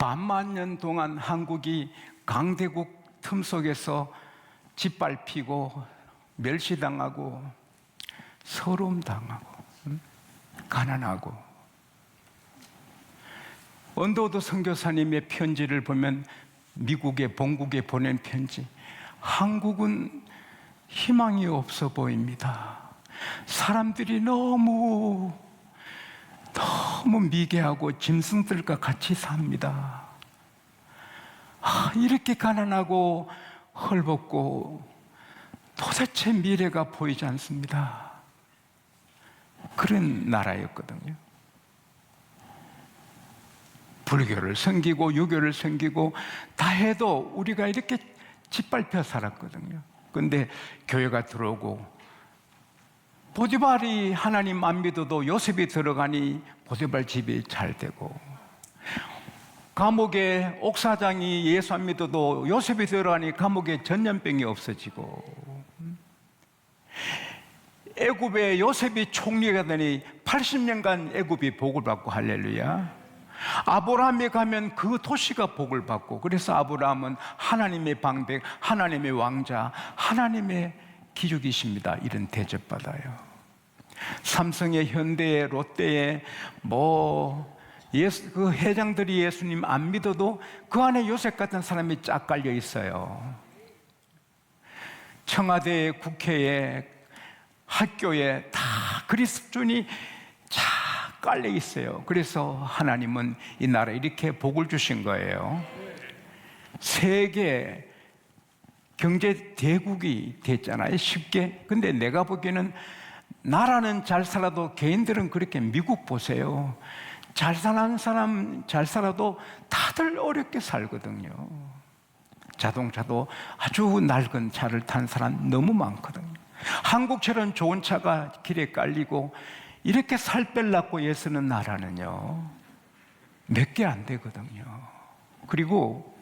반만 년 동안 한국이 강대국 틈 속에서 짓밟히고 멸시당하고 서름당하고 가난하고, 언더우드 선교사님의 편지를 보면 미국의 본국에 보낸 편지, 한국은 희망이 없어 보입니다. 사람들이 너무 미개하고 짐승들과 같이 삽니다. 이렇게 가난하고 헐벗고 도대체 미래가 보이지 않습니다. 그런 나라였거든요. 불교를 섬기고 유교를 섬기고 다 해도 우리가 이렇게 짓밟혀 살았거든요. 그런데 교회가 들어오고, 보디발이 하나님 안 믿어도 요셉이 들어가니 보디발 집이 잘 되고, 감옥에 옥사장이 예수 안 믿어도 요셉이 들어가니 감옥에 전염병이 없어지고, 애굽에 요셉이 총리가 되니 80년간 애굽이 복을 받고, 할렐루야. 아브라함이 가면 그 도시가 복을 받고, 그래서 아브라함은 하나님의 방백, 하나님의 왕자, 하나님의 기죽이십니다, 이런 대접받아요. 삼성의, 현대의, 롯데의 그 회장들이 예수님 안 믿어도 그 안에 요셉 같은 사람이 쫙 깔려 있어요. 청와대에, 국회에, 학교에 다 그리스도인이 쫙 깔려 있어요. 그래서 하나님은 이 나라에 이렇게 복을 주신 거예요. 세계 경제 대국이 됐잖아요, 쉽게. 근데 내가 보기에는 나라는 잘 살아도 개인들은 그렇게, 미국 보세요. 잘 사는 사람 잘 살아도 다들 어렵게 살거든요. 자동차도 아주 낡은 차를 탄 사람 너무 많거든요. 한국처럼 좋은 차가 길에 깔리고, 이렇게 살 뺄라고 애쓰는 나라는요 몇 개 안 되거든요. 그리고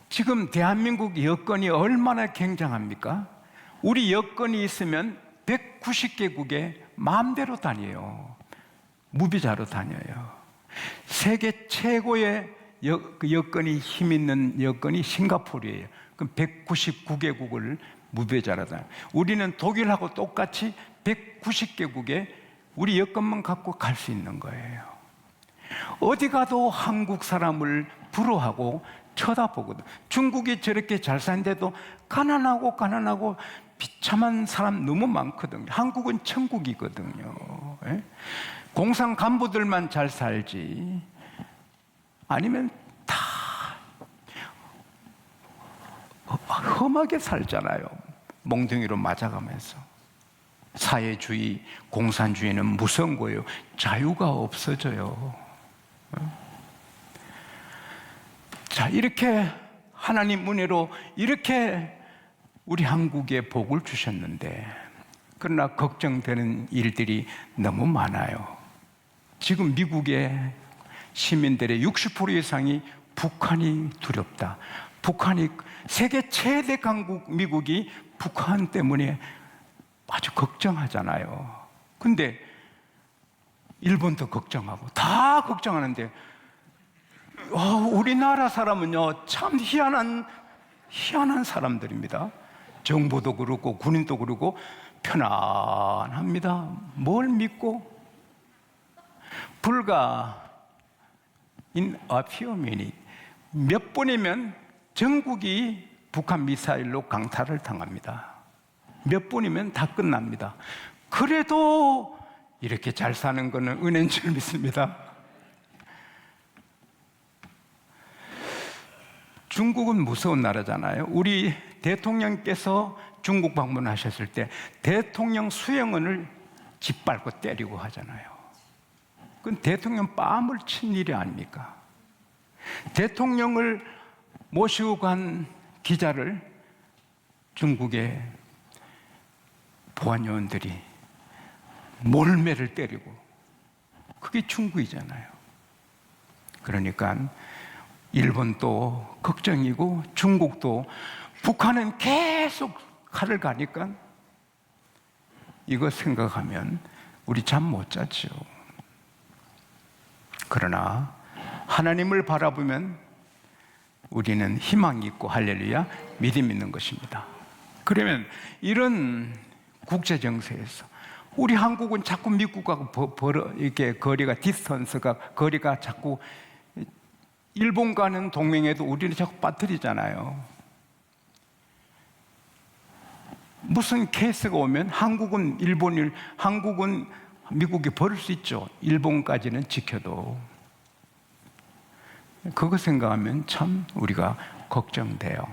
지금 대한민국 여건이 얼마나 굉장합니까? 우리 여건이 있으면 190개국에 마음대로 다녀요. 무비자로 다녀요. 세계 최고의 여건이, 힘 있는 여건이 싱가포르예요. 그럼 199개국을 무비자로 다녀요. 우리는 독일하고 똑같이 190개국에 우리 여건만 갖고 갈 수 있는 거예요. 어디 가도 한국 사람을 부러워하고 쳐다보거든. 중국이 저렇게 잘 사는데도 가난하고 비참한 사람 너무 많거든요. 한국은 천국이거든요. 공산 간부들만 잘 살지, 아니면 다 험하게 살잖아요. 몽둥이로 맞아가면서. 사회주의, 공산주의는 무서운 거예요. 자유가 없어져요. 자, 이렇게 하나님 은혜로 이렇게 우리 한국에 복을 주셨는데, 그러나 걱정되는 일들이 너무 많아요. 지금 미국의 시민들의 60% 이상이 북한이 두렵다. 북한이, 세계 최대 강국 미국이 북한 때문에 아주 걱정하잖아요. 근데 일본도 걱정하고 다 걱정하는데, 우리나라 사람은요 참 희한한 사람들입니다. 정부도 그렇고 군인도 그렇고 편안합니다. 뭘 믿고? 불과 in a few minutes, 몇 분이면 전국이 북한 미사일로 강타를 당합니다. 몇 분이면 다 끝납니다. 그래도 이렇게 잘 사는 것은 은혜인 줄 믿습니다. 중국은 무서운 나라잖아요. 우리 대통령께서 중국 방문하셨을 때 대통령 수행원을 짓밟고 때리고 하잖아요. 그건 대통령 뺨을 친 일이 아닙니까? 대통령을 모시고 간 기자를 중국의 보안요원들이 몰매를 때리고, 그게 중국이잖아요. 그러니까 일본도 걱정이고 중국도, 북한은 계속 칼을 가니까 이거 생각하면 우리 잠 못 자죠. 그러나 하나님을 바라보면 우리는 희망이 있고 할렐루야 믿음 있는 것입니다. 그러면 이런 국제 정세에서 우리 한국은 자꾸 미국하고 이렇게 거리가 디스턴스가 거리가 자꾸 일본과는 동맹에도 우리는 자꾸 빠뜨리잖아요. 무슨 케이스가 오면 한국은 미국이 버릴 수 있죠. 일본까지는 지켜도. 그거 생각하면 참 우리가 걱정돼요.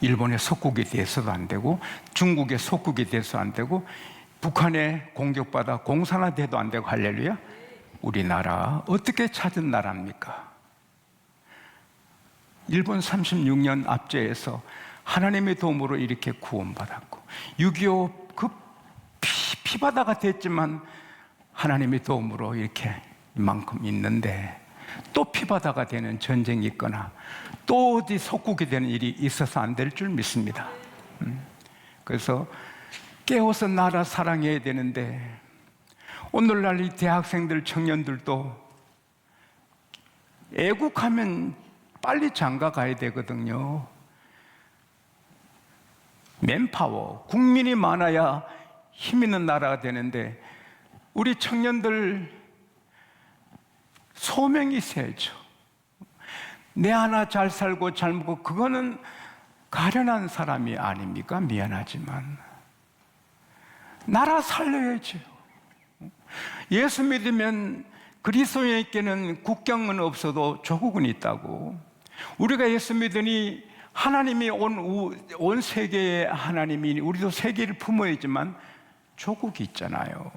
일본의 속국이 돼서도 안 되고 중국의 속국이 돼서 안 되고 북한에 공격받아 공산화돼도 안 되고 할렐루야. 우리나라 어떻게 찾은 나라입니까? 일본 36년 압제에서 하나님의 도움으로 이렇게 구원받았고 6.25 그 피바다가 됐지만 하나님의 도움으로 이렇게 이만큼 있는데 또 피바다가 되는 전쟁이 있거나 또 어디 속국이 되는 일이 있어서 안 될 줄 믿습니다. 그래서 깨워서 나라 사랑해야 되는데 오늘날 이 대학생들 청년들도 애국하면 빨리 장가 가야 되거든요. 맨파워, 국민이 많아야 힘 있는 나라가 되는데 우리 청년들 소명이 있어야죠. 내 하나 잘 살고 잘 먹고 그거는 가련한 사람이 아닙니까? 미안하지만 나라 살려야죠. 예수 믿으면 그리스도인에게는 국경은 없어도 조국은 있다고. 우리가 예수 믿으니 하나님이 온 세계의 하나님이 우리도 세계를 품어야지만 조국이 있잖아요.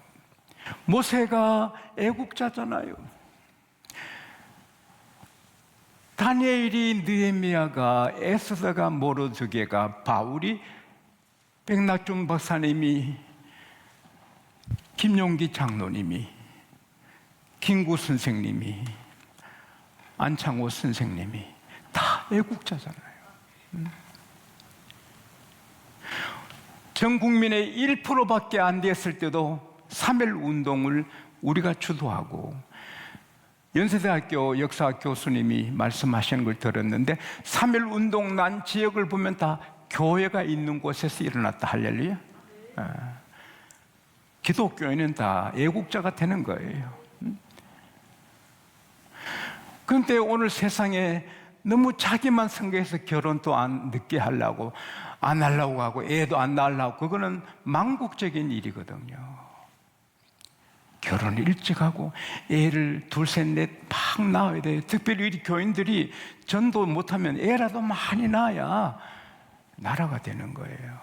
모세가 애국자잖아요. 다니엘이 느헤미야가 에스더가 모르드게가 바울이 백낙준 박사님이 김용기 장로님이 김구 선생님이 안창호 선생님이 다 애국자잖아요. 전 국민의 1%밖에 안 됐을 때도 3.1 운동을 우리가 주도하고 연세대학교 역사학 교수님이 말씀하시는 걸 들었는데 3.1 운동 난 지역을 보면 다 교회가 있는 곳에서 일어났다. 할렐루야. 기독교인은 다 애국자가 되는 거예요. 그런데 오늘 세상에 너무 자기만 생각해서 결혼도 안 늦게 하려고 안 하려고 하고 애도 안 낳으려고 그거는 망국적인 일이거든요. 결혼을 일찍 하고 애를 둘, 셋, 넷 막 낳아야 돼요. 특별히 우리 교인들이 전도 못하면 애라도 많이 낳아야 나라가 되는 거예요.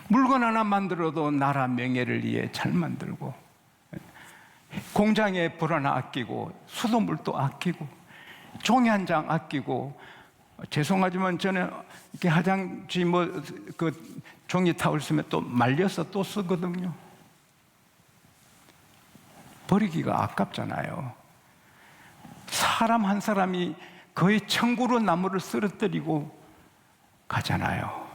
물건 하나 만들어도 나라 명예를 위해 잘 만들고 공장에 불 하나 아끼고 수돗물도 아끼고 종이 한 장 아끼고 죄송하지만 저는 이렇게 화장지 그 종이 타올 쓰면 또 말려서 또 쓰거든요. 버리기가 아깝잖아요. 사람 한 사람이 거의 천구로 나무를 쓰러뜨리고 가잖아요.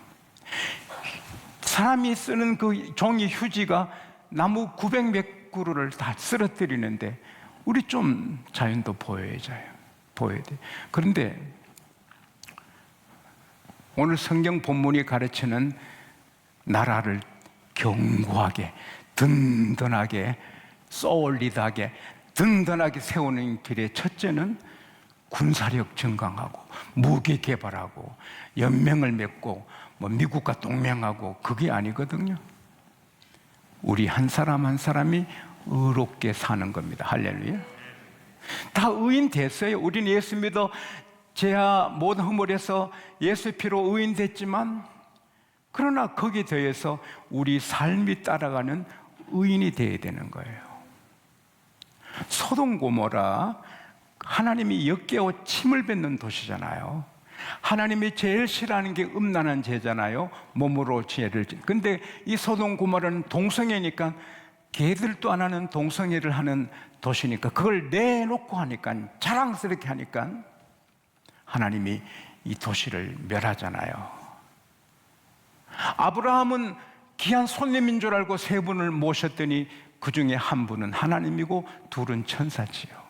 사람이 쓰는 그 종이 휴지가 나무 900몇 그루를 다 쓰러뜨리는데 우리 좀 자연도 보여야 돼. 그런데 오늘 성경 본문이 가르치는 나라를 견고하게 든든하게 쏠리드하게 든든하게 세우는 길의 첫째는 군사력 증강하고 무기 개발하고 연맹을 맺고 미국과 동맹하고 그게 아니거든요. 우리 한 사람 한 사람이 의롭게 사는 겁니다. 할렐루야. 다 의인 됐어요. 우리는 예수 믿어 죄와 모든 허물에서 예수의 피로 의인 됐지만 그러나 거기에 더해서 우리 삶이 따라가는 의인이 되어야 되는 거예요. 소돔 고모라 하나님이 역겨워 침을 뱉는 도시잖아요. 하나님이 제일 싫어하는 게 음란한 죄잖아요. 몸으로 죄를. 근데 이 소돔 고모라는 동성애니까 개들도 안 하는 동성애를 하는 도시니까 그걸 내놓고 하니까 자랑스럽게 하니까 하나님이 이 도시를 멸하잖아요. 아브라함은 귀한 손님인 줄 알고 세 분을 모셨더니 그 중에 한 분은 하나님이고 둘은 천사지요.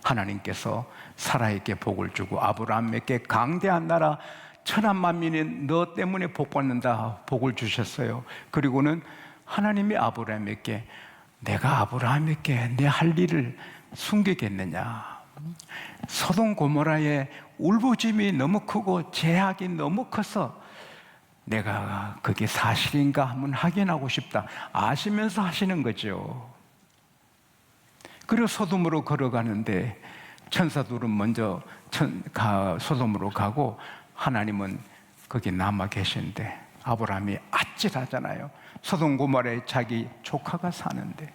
하나님께서 사라에게 복을 주고 아브라함에게 강대한 나라 천한 만민이 너 때문에 복받는다 복을 주셨어요. 그리고는 하나님이 아브라함에게 내가 아브라함에게 내 할 일을 숨기겠느냐. 소돔 고모라의 울부짖음이 너무 크고 죄악이 너무 커서 내가 그게 사실인가 한번 확인하고 싶다. 아시면서 하시는 거죠. 그리고 소돔으로 걸어가는데 천사들은 먼저 소돔으로 가고 하나님은 거기 남아 계신데 아브라함이 아찔하잖아요. 소돔 고모라에 자기 조카가 사는데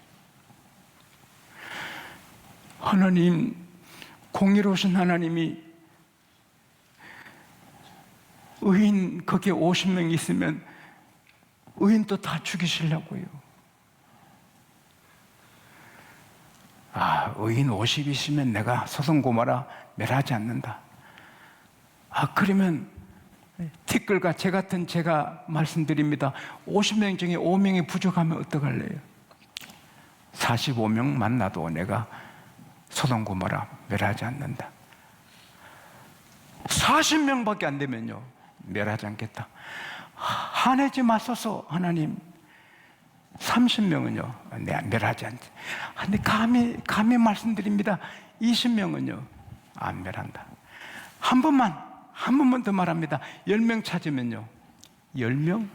하나님, 공의로우신 하나님이 의인 거기에 50명 있으면 의인도 다 죽이시려고요. 의인 50이시면 내가 소돔 고모라 멸하지 않는다. 그러면 티끌과 제 같은 제가 말씀드립니다. 50명 중에 5명이 부족하면 어떡할래요? 45명 만나도 내가 소돔 고모라 멸하지 않는다. 40명밖에 안 되면요 멸하지 않겠다. 화내지 마소서 하나님. 30명은요 내가 멸하지 않지. 근데 감히 말씀드립니다. 20명은요 안 멸한다. 한 번만 더 말합니다. 10명 찾으면요 10명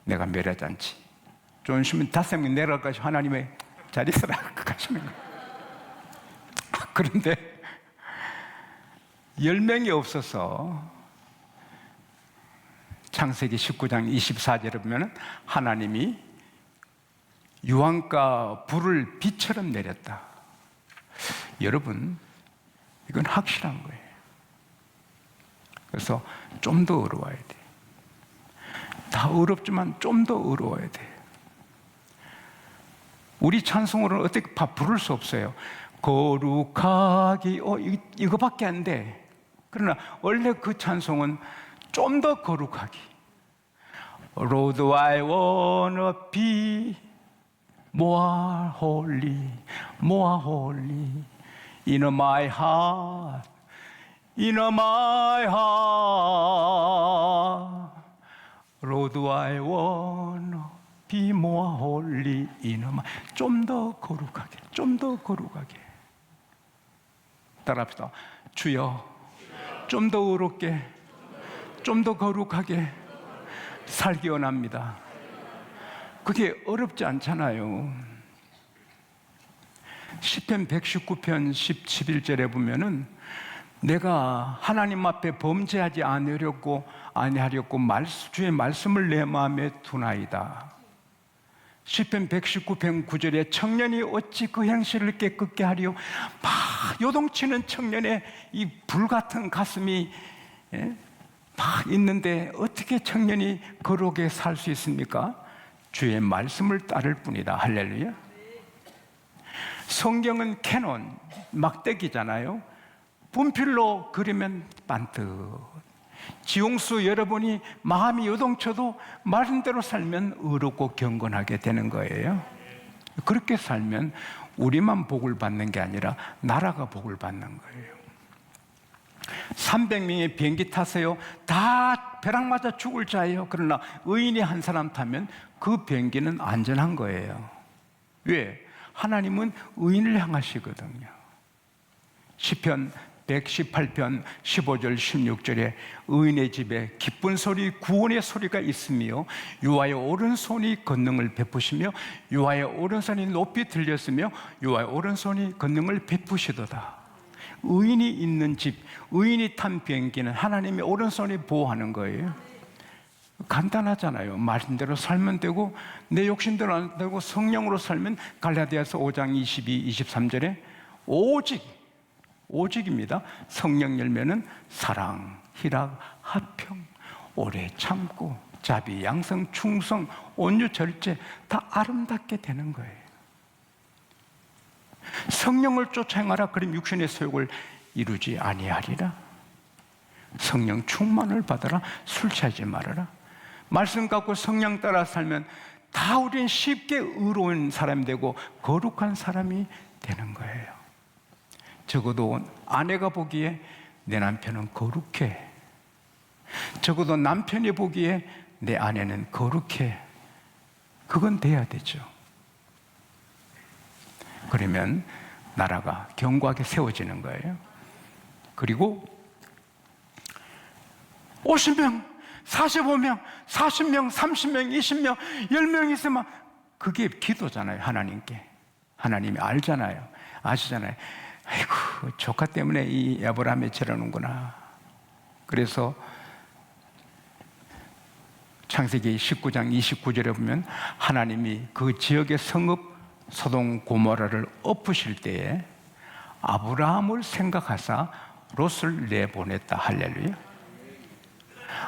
내가 멸하지 않지. 좀 쉬면 5명 내려가서 하나님의 잘 있어라 가시는 거예요. 그런데 10명이 없어서 창세기 19장 24절에 보면 하나님이 유황가 불을 비처럼 내렸다. 여러분, 이건 확실한 거예요. 그래서 좀 더 어려워야 돼. 다 어렵지만 좀 더 어려워야 돼. 우리 찬송으로는 어떻게 부를 수 없어요. 거룩하기 이거밖에 안 돼. 그러나 원래 그 찬송은 좀 더 거룩하기. Lord, I wanna be more holy, more holy in my heart, in my heart. Lord, I wanna be more holy in my. 좀 더 거룩하게, 좀 더 거룩하게. 따라합시다. 주여, 좀 더 의롭게, 좀 더 거룩하게 살기 원합니다. 그게 어렵지 않잖아요. 시편 119편 11절에 보면은 내가 하나님 앞에 범죄하지 아니하려고 주의 말씀을 내 마음에 두나이다. 시편 119편 9절에 청년이 어찌 그 행실을 깨끗게 하리요. 막 요동치는 청년의 이 불같은 가슴이 막 있는데 어떻게 청년이 거룩하게 살 수 있습니까? 주의 말씀을 따를 뿐이다. 할렐루야. 성경은 캐논, 막대기잖아요. 분필로 그리면 반듯. 지용수 여러분이 마음이 요동쳐도 말씀대로 살면 의롭고 경건하게 되는 거예요. 그렇게 살면 우리만 복을 받는 게 아니라 나라가 복을 받는 거예요. 300명이 비행기 타세요. 다 벼락 맞아 죽을 자예요. 그러나 의인이 한 사람 타면 그 비행기는 안전한 거예요. 왜? 하나님은 의인을 향하시거든요. 시편 118편 15절 16절에 의인의 집에 기쁜 소리 구원의 소리가 있으며 여호와의 오른손이 권능을 베푸시며 여호와의 오른손이 높이 들렸으며 여호와의 오른손이 권능을 베푸시도다. 의인이 있는 집, 의인이 탄 비행기는 하나님의 오른손이 보호하는 거예요. 간단하잖아요. 말씀대로 살면 되고 내 욕심대로 안 되고 성령으로 살면 갈라디아서 5장 22, 23절에 오직입니다. 성령 열매는 사랑, 희락, 화평, 오래 참고, 자비, 양성, 충성, 온유, 절제 다 아름답게 되는 거예요. 성령을 쫓아 행하라. 그럼 육신의 소욕을 이루지 아니하리라. 성령 충만을 받아라. 술 취하지 말아라. 말씀 갖고 성령 따라 살면 다 우리는 쉽게 의로운 사람이 되고 거룩한 사람이 되는 거예요. 적어도 아내가 보기에 내 남편은 거룩해. 적어도 남편이 보기에 내 아내는 거룩해. 그건 돼야 되죠. 그러면 나라가 견고하게 세워지는 거예요. 그리고 50명, 45명, 40명, 30명, 20명, 10명 있으면 그게 기도잖아요. 하나님께. 하나님이 알잖아요. 아시잖아요. 아이고, 조카 때문에 이 아브라함이 저러는구나. 그래서 창세기 19장 29절에 보면 하나님이 그 지역의 성읍 소돔 고모라를 엎으실 때에 아브라함을 생각하사 롯을 내보냈다. 할렐루야.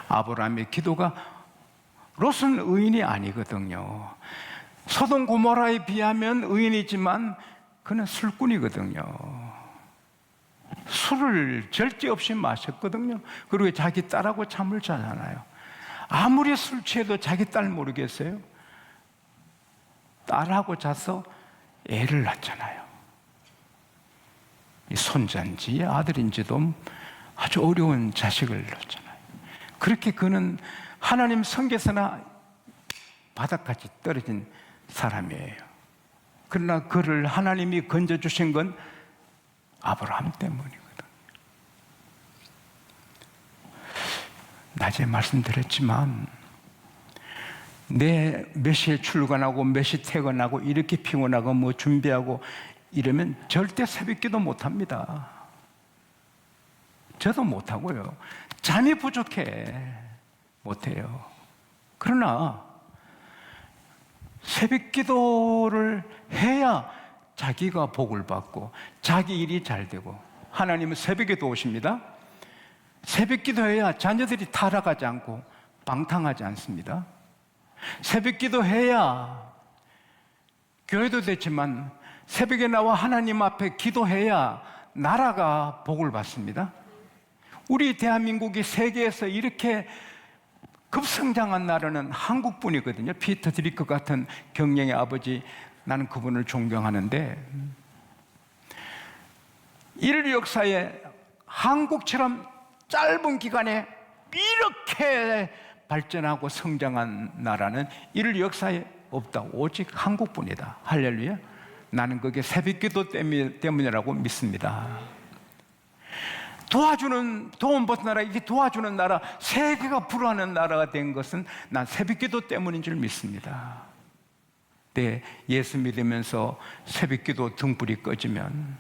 아브라함의 기도가, 롯은 의인이 아니거든요. 소돔 고모라에 비하면 의인이지만 그는 술꾼이거든요. 술을 절제 없이 마셨거든요. 그리고 자기 딸하고 잠을 자잖아요. 아무리 술 취해도 자기 딸 모르겠어요? 딸하고 자서 애를 낳잖아요. 이 손자인지 아들인지도 아주 어려운 자식을 낳잖아요. 그렇게 그는 하나님 성계서나 바닥까지 떨어진 사람이에요. 그러나 그를 하나님이 건져주신 건 아브라함 때문이거든요. 낮에 말씀드렸지만 내 몇 시에 출근하고 몇 시 퇴근하고 이렇게 피곤하고 뭐 준비하고 이러면 절대 새벽기도 못합니다. 저도 못하고요. 잠이 부족해 못해요. 그러나 새벽기도를 해야 자기가 복을 받고 자기 일이 잘 되고, 하나님은 새벽에도 오십니다. 새벽기도해야 자녀들이 타락하지 않고 방탕하지 않습니다. 새벽기도해야, 교회도 됐지만 새벽에 나와 하나님 앞에 기도해야 나라가 복을 받습니다. 우리 대한민국이 세계에서 이렇게 급성장한 나라는 한국뿐이거든요. 피터 드리크 같은 경영의 아버지, 나는 그분을 존경하는데, 인류 역사에 한국처럼 짧은 기간에 이렇게 발전하고 성장한 나라는 인류 역사에 없다. 오직 한국뿐이다. 할렐루야. 나는 그게 새벽기도 때문이라고 믿습니다. 도와주는, 도움 받는 나라, 이게 도와주는 나라, 세계가 불화하는 나라가 된 것은 난 새벽기도 때문인 줄 믿습니다. 네, 예수 믿으면서 새벽기도 등불이 꺼지면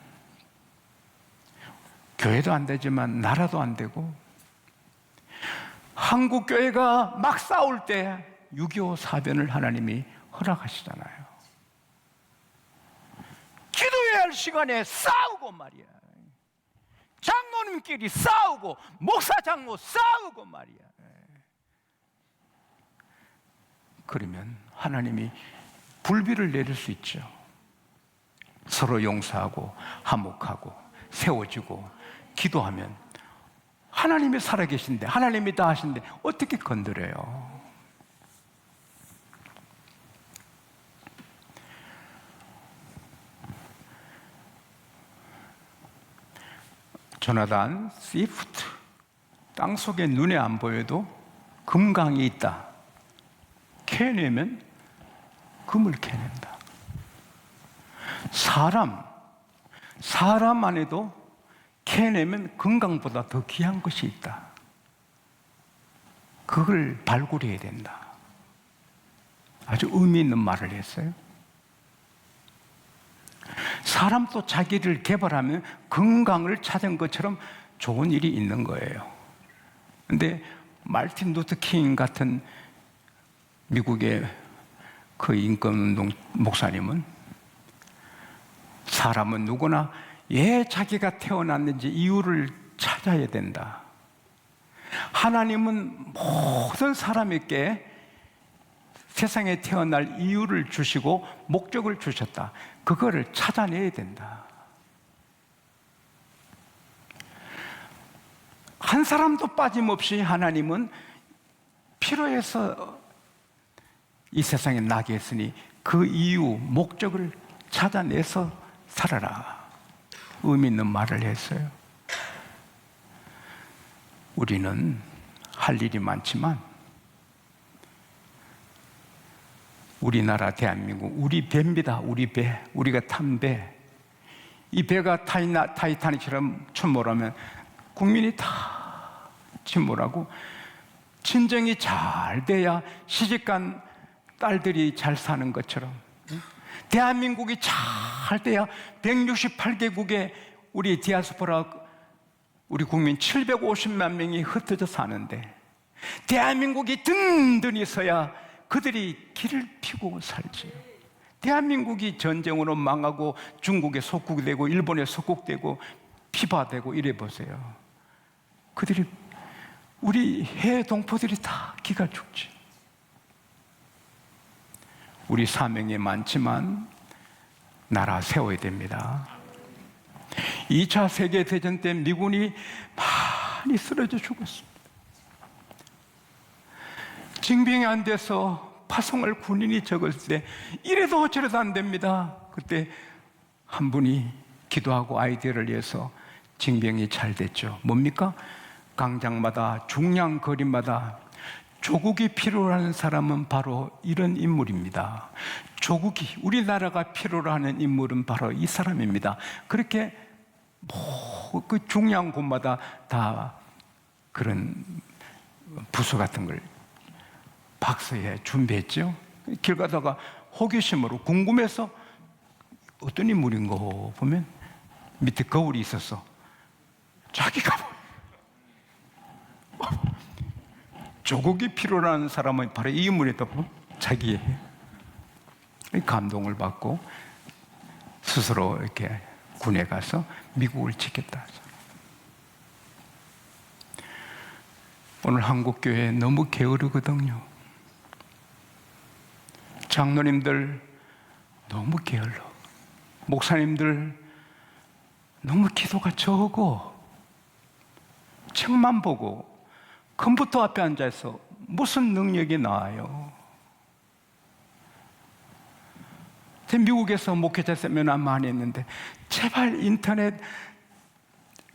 교회도 안 되지만 나라도 안 되고, 한국 교회가 막 싸울 때 6.25 사변을 하나님이 허락하시잖아요. 기도해야 할 시간에 싸우고 말이야. 장로님끼리 싸우고 목사 장로 싸우고 말이야. 그러면 하나님이 불비를 내릴 수 있죠. 서로 용서하고 화목하고 세워지고 기도하면 하나님이 살아계신데, 하나님이 다 하신데 어떻게 건드려요? 조나단 스위프트, 땅속에 눈에 안 보여도 금강이 있다. 캐내면 금을 캐낸다. 사람 안에도 캐내면 금강보다 더 귀한 것이 있다. 그걸 발굴해야 된다. 아주 의미 있는 말을 했어요. 사람도 자기를 개발하면 금강을 찾은 것처럼 좋은 일이 있는 거예요. 근데 마르틴 루터 킹 같은 미국의 그 인권운동 목사님은, 사람은 누구나 왜 자기가 태어났는지 이유를 찾아야 된다. 하나님은 모든 사람에게 세상에 태어날 이유를 주시고 목적을 주셨다. 그거를 찾아내야 된다. 한 사람도 빠짐없이 하나님은 필요해서 이 세상에 나게 했으니 그 이유, 목적을 찾아내서 살아라. 의미 있는 말을 했어요. 우리는 할 일이 많지만 우리나라 대한민국, 우리 배입니다. 우리 배, 우리가 탄 배. 이 배가 타이타닉처럼 침몰하면 국민이 다 침몰하고, 친정이 잘 돼야 시집간 딸들이 잘 사는 것처럼 대한민국이 잘 돼야 168개국의 우리 디아스포라, 우리 국민 750만 명이 흩어져 사는데, 대한민국이 든든히 서야 그들이 길을 피고 살지요. 대한민국이 전쟁으로 망하고 중국에 속국이 되고 일본에 속국되고 피바되고 이래 보세요. 그들이, 우리 해외 동포들이 다 기가 죽지. 우리 사명이 많지만 나라 세워야 됩니다. 2차 세계대전 때 미군이 많이 쓰러져 죽었습니다. 징병이 안 돼서 파송할 군인이 적을 때 이래도 저래도 안 됩니다. 그때 한 분이 기도하고 아이디어를 내서 징병이 잘 됐죠. 뭡니까? 강장마다 중량 거리마다 조국이 필요로 하는 사람은 바로 이런 인물입니다. 조국이, 우리나라가 필요로 하는 인물은 바로 이 사람입니다. 그렇게 그 중요한 곳마다 다 그런 부서 같은 걸 박스에 준비했죠. 길 가다가 호기심으로 궁금해서 어떤 인물인가 보면 밑에 거울이 있었어. 자기가 조국이 필요로 하는 사람은 바로 이 인물이었다고 자기의 감동을 받고 스스로 이렇게 군에 가서 미국을 지켰다. 오늘 한국교회 너무 게으르거든요. 장로님들 너무 게을러. 목사님들 너무 기도가 적어. 책만 보고 컴퓨터 앞에 앉아서 무슨 능력이 나와요? 미국에서 목회자 세미나 많이 했는데 제발 인터넷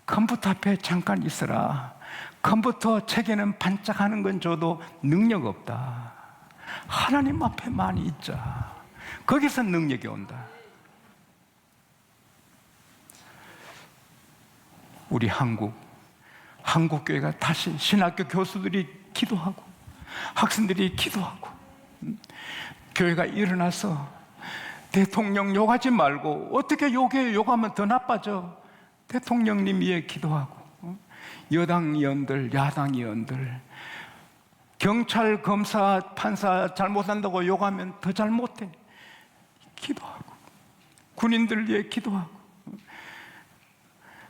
컴퓨터 앞에 잠깐 있어라. 컴퓨터 책에는 반짝하는 건 줘도 능력 없다. 하나님 앞에 많이 있자. 거기서 능력이 온다. 우리 한국교회가 다시 신학교 교수들이 기도하고 학생들이 기도하고 교회가 일어나서 대통령 욕하지 말고 어떻게 욕해요? 욕하면 더 나빠져. 대통령님 위해 기도하고 여당 의원들, 야당 의원들, 경찰, 검사, 판사 잘못한다고 욕하면 더 잘못해. 기도하고 군인들 위해 기도하고.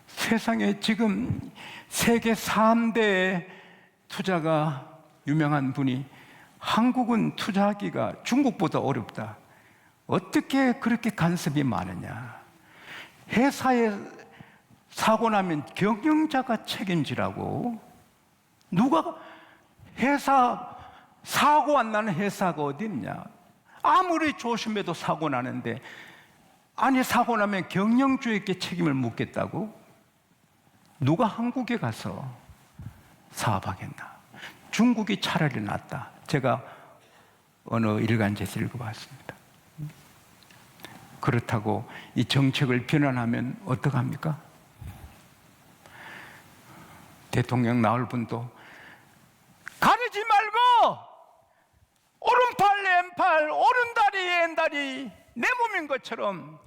세상에 지금 세계 3대 투자가 유명한 분이 한국은 투자하기가 중국보다 어렵다. 어떻게 그렇게 간섭이 많으냐. 회사에 사고 나면 경영자가 책임지라고. 누가 회사 사고 안 나는 회사가 어디 있냐. 아무리 조심해도 사고 나는데, 아니 사고 나면 경영주에게 책임을 묻겠다고? 누가 한국에 가서 사업하겠나. 중국이 차라리 낫다. 제가 어느 일간지에서 읽어봤습니다. 그렇다고 이 정책을 비난하면 어떡합니까? 대통령 나올 분도 가리지 말고 오른팔 왼팔 오른다리 왼다리 내 몸인 것처럼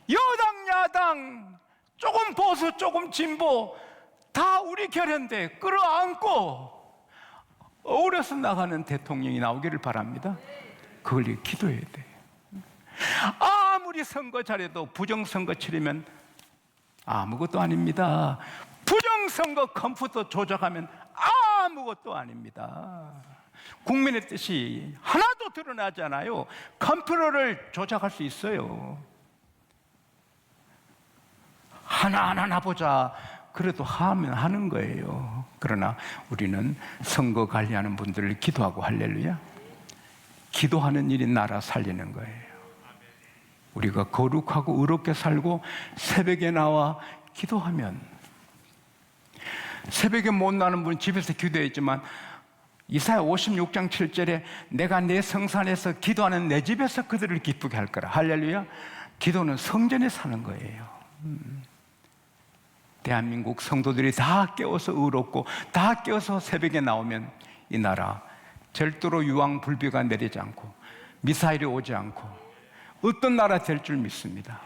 여당 야당 조금 보수 조금 진보 다 우리 결연대 끌어안고 어울려서 나가는 대통령이 나오기를 바랍니다. 그걸 기도해야 돼. 아무리 선거 잘해도 부정선거 치르면 아무것도 아닙니다. 부정선거 컴퓨터 조작하면 아무것도 아닙니다. 국민의 뜻이 하나도 드러나지 않아요. 컴퓨터를 조작할 수 있어요. 하나하나 보자. 그래도 하면 하는 거예요. 그러나 우리는 선거 관리하는 분들을 기도하고 할렐루야. 기도하는 일이 나라 살리는 거예요. 우리가 거룩하고 의롭게 살고 새벽에 나와 기도하면, 새벽에 못 나는 분 집에서 기도했지만 이사야 56장 7절에 내가 내 성산에서 기도하는 내 집에서 그들을 기쁘게 할 거라. 할렐루야. 기도는 성전에 사는 거예요. 대한민국 성도들이 다 깨어서 의롭고 다 깨어서 새벽에 나오면 이 나라 절대로 유황불비가 내리지 않고 미사일이 오지 않고 어떤 나라 될 줄 믿습니다.